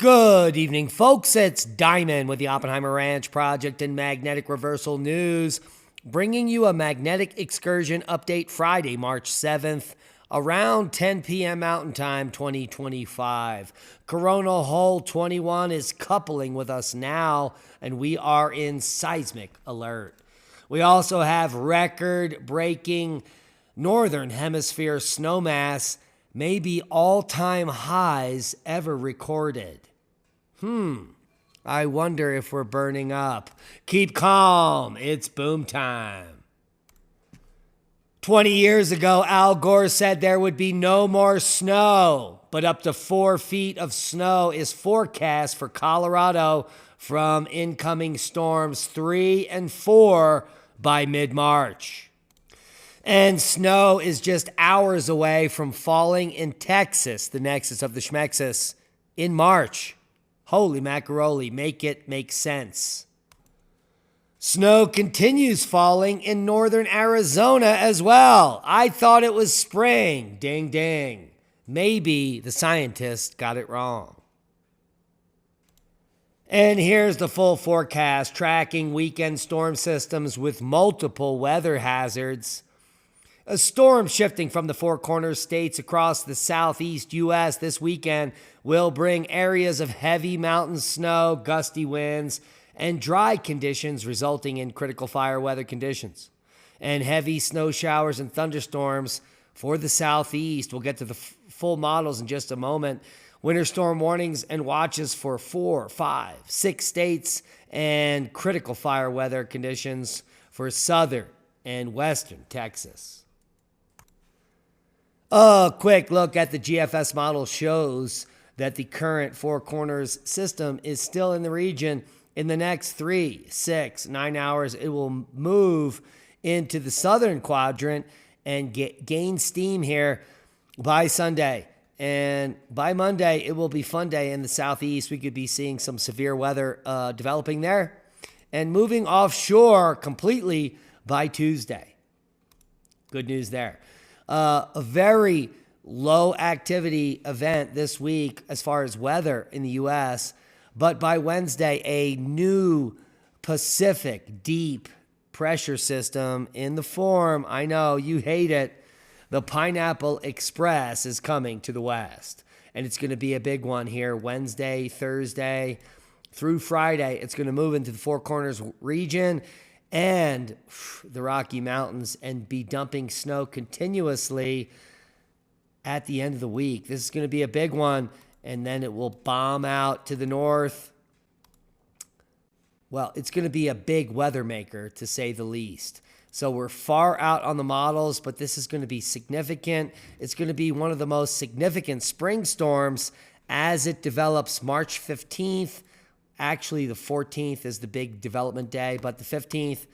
Good evening, folks. It's Diamond with the Oppenheimer Ranch Project and Magnetic Reversal News, bringing you a magnetic excursion update Friday, March 7th, around 10 p.m. Mountain Time 2025. Coronal Hole 21 is coupling with us now, and we are in seismic alert. We also have record-breaking Northern Hemisphere snowmass, maybe all-time highs ever recorded. I wonder if we're burning up. Keep calm. It's boom time. 20 years ago, Al Gore said there would be no more snow, but up to 4 feet of snow is forecast for Colorado from incoming storms 3 and 4 by mid-March. And snow is just hours away from falling in Texas, the nexus of the Schmexus, in March. Holy macaroni, make it make sense. Snow continues falling in northern Arizona as well. I thought it was spring. Ding, ding. Maybe the scientists got it wrong. And here's the full forecast, tracking weekend storm systems with multiple weather hazards. A storm shifting from the Four Corners states across the southeast U.S. this weekend will bring areas of heavy mountain snow, gusty winds, and dry conditions resulting in critical fire weather conditions. And heavy snow showers and thunderstorms for the southeast. We'll get to the full models in just a moment. Winter storm warnings and watches for 4, 5, 6 states, and critical fire weather conditions for southern and western Texas. A quick look at the GFS model shows that the current Four Corners system is still in the region. In the next 3, 6, 9 hours, it will move into the southern quadrant and gain steam here by Sunday. And by Monday, it will be fun day in the southeast. We could be seeing some severe weather developing there and moving offshore completely by Tuesday. Good news there. A very low activity event this week as far as weather in the U.S., but by Wednesday, a new Pacific deep pressure system in the form, I know you hate it, the Pineapple Express is coming to the west. And it's going to be a big one here Wednesday, Thursday, through Friday. It's going to move into the Four Corners region and the Rocky Mountains and be dumping snow continuously at the end of the week. This is going to be a big one, and then it will bomb out to the north. Well, it's going to be a big weather maker, to say the least. So we're far out on the models, but this is going to be significant. It's going to be one of the most significant spring storms as it develops March 15th. Actually, the 14th is the big development day, but the 15th,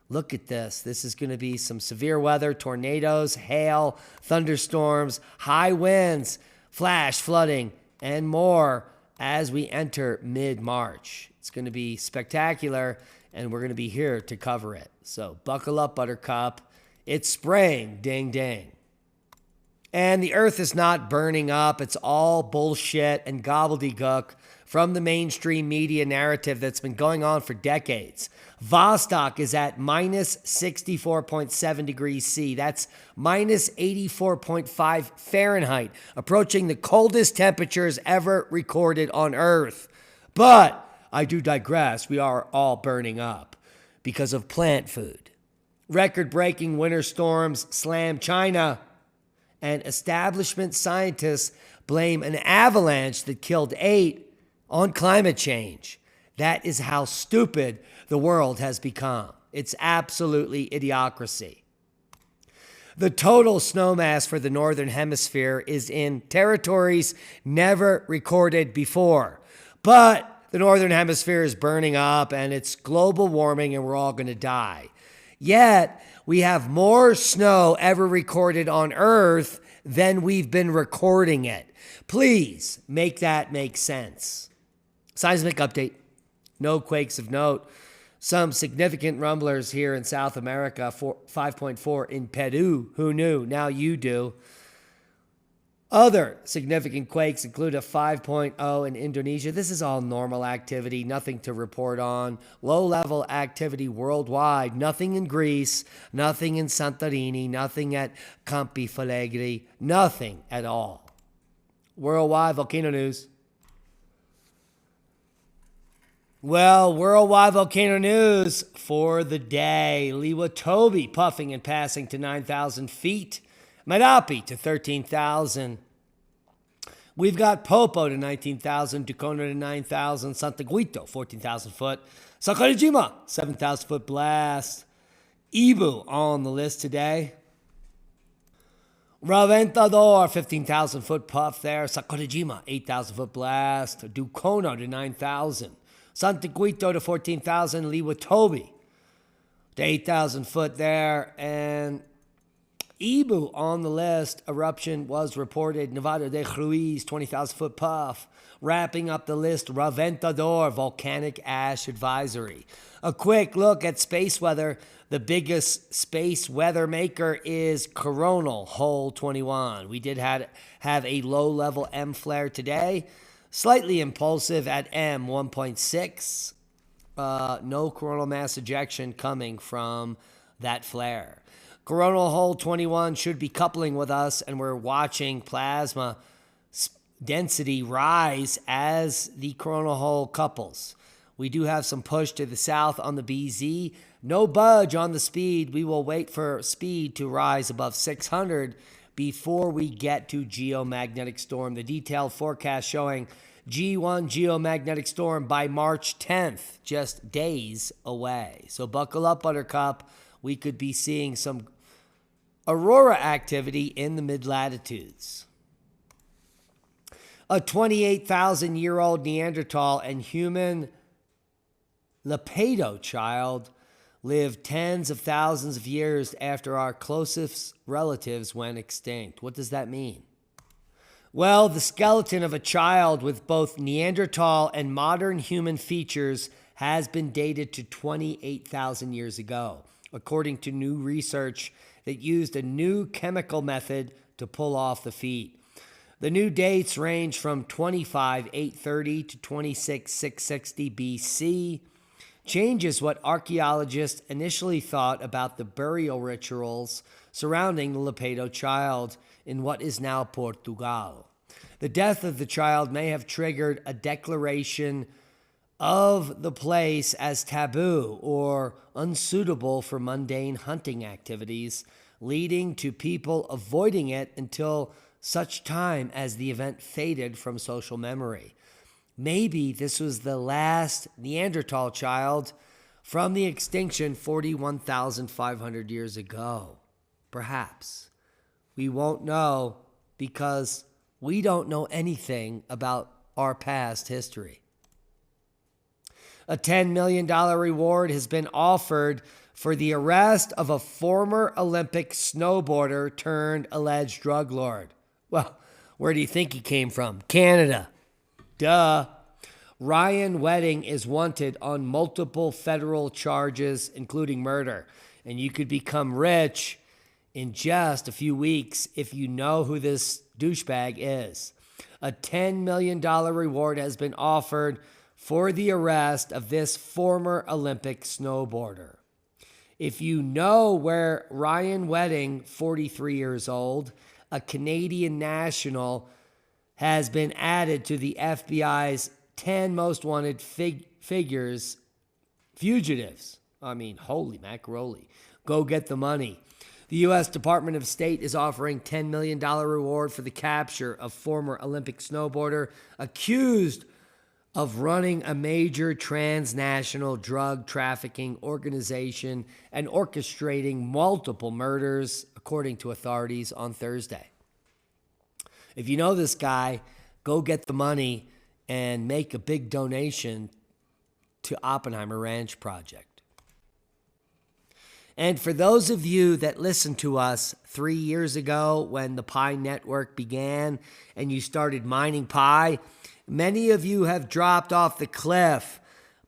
look at this. This is going to be some severe weather, tornadoes, hail, thunderstorms, high winds, flash flooding, and more as we enter mid-March. It's going to be spectacular, and we're going to be here to cover it. So buckle up, Buttercup. It's spring, ding, ding. And the earth is not burning up. It's all bullshit and gobbledygook from the mainstream media narrative that's been going on for decades. Vostok is at minus 64.7 degrees C. That's minus 84.5 Fahrenheit, approaching the coldest temperatures ever recorded on Earth. But I do digress. We are all burning up because of plant food. Record-breaking winter storms slam China, and establishment scientists blame an avalanche that killed 8 on climate change. That is how stupid the world has become. It's absolutely idiocracy. The total snowmass for the Northern Hemisphere is in territories never recorded before. But the Northern Hemisphere is burning up and it's global warming and we're all going to die. Yet, we have more snow ever recorded on Earth than we've been recording it. Please make that make sense. Seismic update. No quakes of note. Some significant rumblers here in South America, 5.4 in Peru. Who knew? Now you do. Other significant quakes include a 5.0 in Indonesia. This is all normal activity, nothing to report on. Low-level activity worldwide, nothing in Greece, nothing in Santorini, nothing at Campi Flegrei, nothing at all. Worldwide volcano news. Well, worldwide volcano news for the day. Liwa Tobi puffing and passing to 9,000 feet. Merapi to 13,000. We've got Popo to 19,000, Dukono to 9,000, Santa Guito, 14,000 foot, Sakurajima, 7,000 foot blast. Ibu on the list today. Raventador, 15,000 foot puff there. Sakurajima, 8,000 foot blast. Dukono to 9,000. Santa Guito to 14,000. Liwa Tobi to 8,000 foot there. And Ibu on the list. Eruption was reported. Nevado de Ruiz, 20,000 foot puff. Wrapping up the list, Raventador, volcanic ash advisory. A quick look at space weather. The biggest space weather maker is Coronal, hole 21. We did have a low-level M flare today. Slightly impulsive at M 1.6. No coronal mass ejection coming from that flare. Coronal hole 21 should be coupling with us, and we're watching plasma density rise as the coronal hole couples. We do have some push to the south on the BZ. No budge on the speed. We will wait for speed to rise above 600 before we get to geomagnetic storm. The detailed forecast showing G1 geomagnetic storm by March 10th, just days away. So buckle up, Buttercup. We could be seeing some aurora activity in the mid-latitudes. A 28,000-year-old Neanderthal and human Lepedo child lived tens of thousands of years after our closest relatives went extinct. What does that mean? Well, the skeleton of a child with both Neanderthal and modern human features has been dated to 28,000 years ago, according to new research that used a new chemical method to pull off the feet. The new dates range from 25,830 to 26,660 BC. Changes what archaeologists initially thought about the burial rituals surrounding the Lepedo child in what is now Portugal. The death of the child may have triggered a declaration of the place as taboo or unsuitable for mundane hunting activities, leading to people avoiding it until such time as the event faded from social memory. Maybe this was the last Neanderthal child from the extinction 41,500 years ago. Perhaps. We won't know because we don't know anything about our past history. A $10 million reward has been offered for the arrest of a former Olympic snowboarder turned alleged drug lord. Well, where do you think he came from? Canada. Duh. Ryan Wedding is wanted on multiple federal charges, including murder. And you could become rich in just a few weeks if you know who this douchebag is. A $10 million reward has been offered for the arrest of this former Olympic snowboarder. If you know where Ryan Wedding, 43 years old, a Canadian national, has been added to the FBI's 10 most wanted fugitives. I mean, holy macaroni. Go get the money. The U.S. Department of State is offering $10 million reward for the capture of former Olympic snowboarder accused of running a major transnational drug trafficking organization and orchestrating multiple murders, according to authorities on Thursday. If you know this guy, go get the money and make a big donation to Oppenheimer Ranch Project. And for those of you that listened to us 3 years ago when the Pi Network began and you started mining Pi, many of you have dropped off the cliff,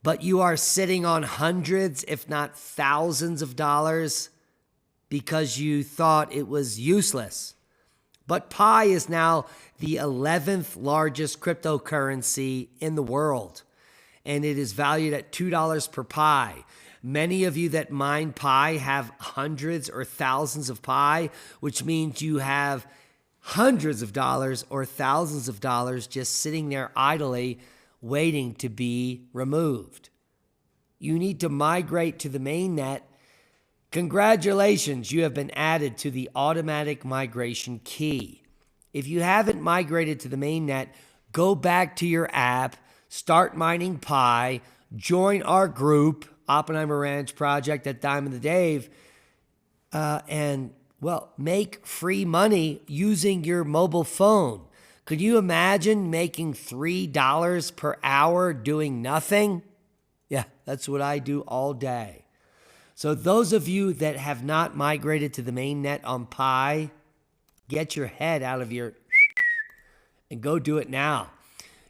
but you are sitting on hundreds, if not thousands of dollars because you thought it was useless. But Pi is now the 11th largest cryptocurrency in the world, and it is valued at $2 per Pi. Many of you that mine Pi have hundreds or thousands of Pi, which means you have hundreds of dollars or thousands of dollars just sitting there idly waiting to be removed. You need to migrate to the mainnet. Congratulations, you have been added to the automatic migration key. If you haven't migrated to the mainnet, go back to your app, start mining Pi, join our group, Oppenheimer Ranch Project at Diamond the Dave, and make free money using your mobile phone. Could you imagine making $3 per hour doing nothing? Yeah, that's what I do all day. So those of you that have not migrated to the mainnet on Pi, get your head out of your and go do it now.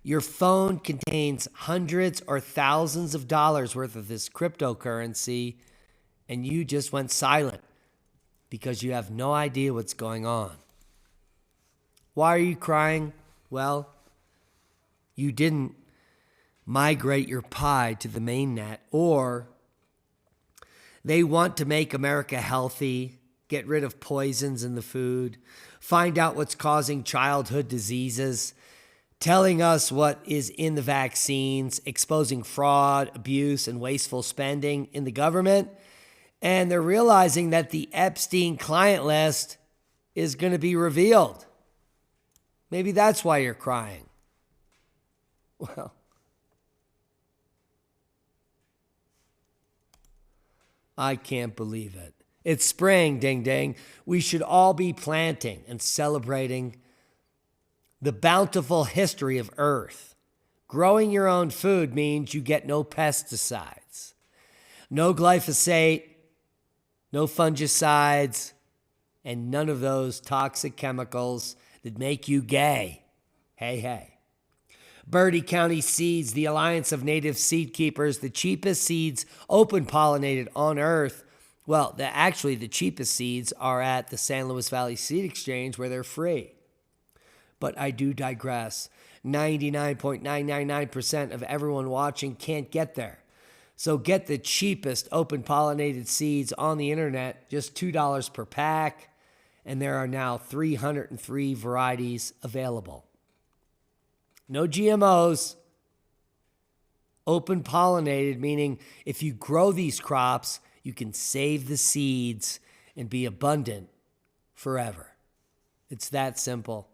Your phone contains hundreds or thousands of dollars worth of this cryptocurrency, and you just went silent because you have no idea what's going on. Why are you crying? Well, you didn't migrate your Pi to the mainnet, or they want to make America healthy, get rid of poisons in the food, find out what's causing childhood diseases, telling us what is in the vaccines, exposing fraud, abuse, and wasteful spending in the government. And they're realizing that the Epstein client list is going to be revealed. Maybe that's why you're crying. Well, I can't believe it. It's spring, ding ding. We should all be planting and celebrating the bountiful history of Earth. Growing your own food means you get no pesticides, no glyphosate, no fungicides, and none of those toxic chemicals that make you gay. Hey, hey. Bertie County Seeds, the Alliance of Native Seed Keepers, the cheapest seeds open pollinated on Earth. Well, the cheapest seeds are at the San Luis Valley Seed Exchange where they're free. But I do digress. 99.999% of everyone watching can't get there. So get the cheapest open pollinated seeds on the internet, just $2 per pack. And there are now 303 varieties available. No GMOs, open pollinated, meaning if you grow these crops, you can save the seeds and be abundant forever. It's that simple.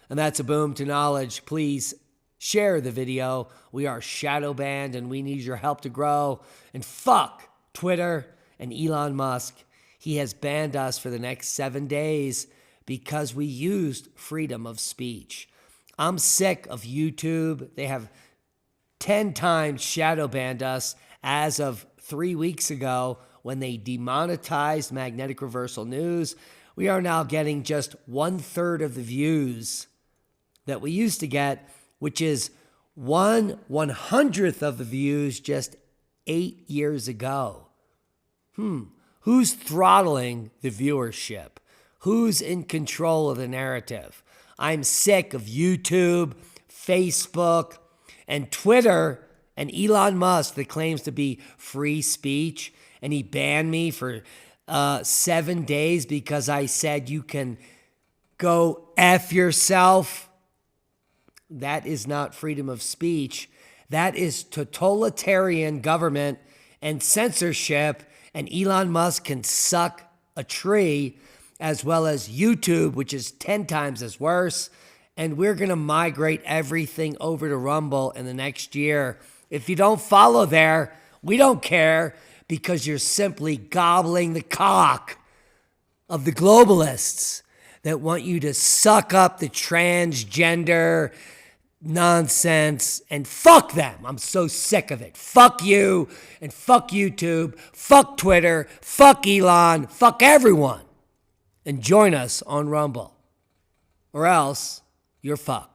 And that's a boom to knowledge. Please share the video. We are shadow banned and we need your help to grow. And fuck Twitter and Elon Musk. He has banned us for the next 7 days because we used freedom of speech. I'm sick of YouTube. They have 10 times shadow banned us as of 3 weeks ago when they demonetized Magnetic Reversal News. We are now getting just 1/3 of the views that we used to get, which is 1/100th of the views just 8 years ago. Who's throttling the viewership? Who's in control of the narrative? I'm sick of YouTube, Facebook, and Twitter, and Elon Musk that claims to be free speech. And he banned me for 7 days because I said you can go F yourself. That is not freedom of speech. That is totalitarian government and censorship. And Elon Musk can suck a tree, as well as YouTube, which is 10 times as worse. And we're going to migrate everything over to Rumble in the next year. If you don't follow there, we don't care, because you're simply gobbling the cock of the globalists that want you to suck up the transgender nonsense, and fuck them. I'm so sick of it. Fuck you, and fuck YouTube, fuck Twitter, fuck Elon, fuck everyone. And join us on Rumble, or else you're fucked.